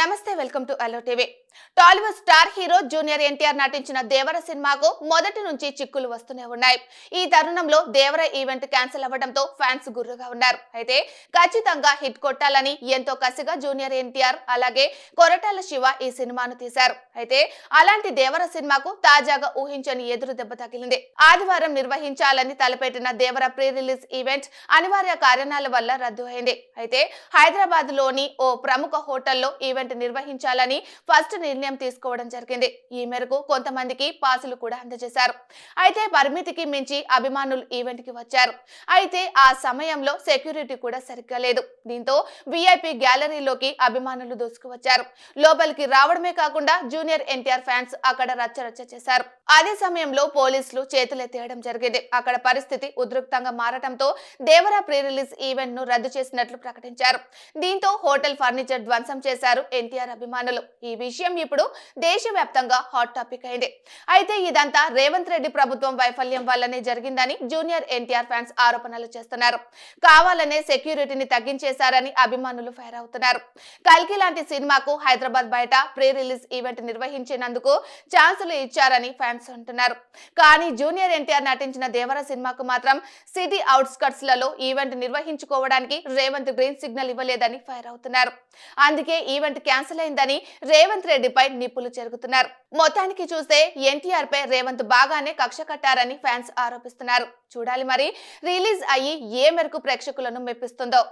నమస్తే welcome to అలో TV. Tollywood star hero junior NTR నటించిన దేవర సినిమాకు మొదటి నుంచి చిక్కులు వస్తూనే ఉన్నాయి. ఈ తరుణంలో దేవర ఈవెంట్ క్యాన్సిల్ అవ్వడంతో ఫ్యాన్స్ గుర్రుగా ఉన్నారు. అయితే ఖచ్చితంగా హిట్ కొట్టాలని ఎంతో కసిగా జూనియర్ ఎన్టీఆర్ అలాగే కొరటాల శివ ఈ సినిమాను తీశారు. అయితే అలాంటి దేవర సినిమాకు తాజాగా ఊహించని ఎదురు దెబ్బ తగిలింది. ఆదివారం నిర్వహించాలని తలపెట్టిన దేవర ప్రీ రిలీజ్ ఈవెంట్ అనివార్య కారణాల వల్ల రద్దు అయింది. అయితే హైదరాబాద్ లోని ఓ ప్రముఖ హోటల్లో ఈవెంట్ నిర్వహించాలని ఫస్ట్ నిర్ణయం తీసుకోవడం జరిగింది. ఈ మేరకు కొంతమందికి పాసులు కూడా అందజేశారు. అయితే పరిమితికి మించి అభిమానులు ఈవెంట్ కి వచ్చారు. అయితే ఆ సమయంలో సెక్యూరిటీ కూడా సరిగ్గా లేదు. దీంతో విఐపి గ్యాలరీలోకి అభిమానులు దూసుకువచ్చారు. లోపలికి రావడమే కాకుండా జూనియర్ ఎన్టీఆర్ ఫ్యాన్స్ అక్కడ రచ్చరచ్చ చేశారు. అదే సమయంలో పోలీసులు చేతులెత్తేయడం జరిగింది. అక్కడ పరిస్థితి ఉద్రిక్తంగా మారటంతో దేవర ప్రీ రిలీజ్ ఈవెంట్ ను రద్దు చేసినట్లు ప్రకటించారు. దీంతో హోటల్ ఫర్నిచర్ ధ్వంసం చేశారు ఎన్టీఆర్ అభిమానులు. ఈ విషయం ఇప్పుడు దేశవ్యాప్తంగా హాట్ టాపిక్ అయింది. అయితే ఇదంతా రేవంత్ రెడ్డి ప్రభుత్వం వైఫల్యం వల్లనే జరిగిందని జూనియర్ ఎన్టీఆర్ ఫ్యాన్స్ ఆరోపణలు చేస్తున్నారు. కావాలనే సెక్యూరిటీని తగ్గించేశారని అభిమానులు ఫైర్ అవుతున్నారు. కల్కి లాంటి సినిమాకు హైదరాబాద్ బయట ప్రీ రిలీజ్ ఈవెంట్ నిర్వహించినందుకు ఛాన్సులు ఇచ్చారని ఫ్యాన్స్ అంటున్నారు. కానీ జూనియర్ ఎన్టీఆర్ నటించిన దేవర సినిమాకు మాత్రం సిటీ అవుట్స్కట్స్ లలో ఈవెంట్ నిర్వహించుకోవడానికి రేవంత్ గ్రీన్ సిగ్నల్ ఇవ్వలేదని ఫైర్ అవుతున్నారు. అందుకే ఈవెంట్ క్యాన్సిల్ అయిందని రేవంత్ రెడ్డిపై నిప్పులు చెరుగుతున్నారు. మొత్తానికి చూస్తే ఎన్టీఆర్ పై రేవంత్ బాగానే కక్ష కట్టారని ఫ్యాన్స్ ఆరోపిస్తున్నారు. చూడాలి మరి రిలీజ్ అయ్యి ఏ మేరకు ప్రేక్షకులను మెప్పిస్తుందో.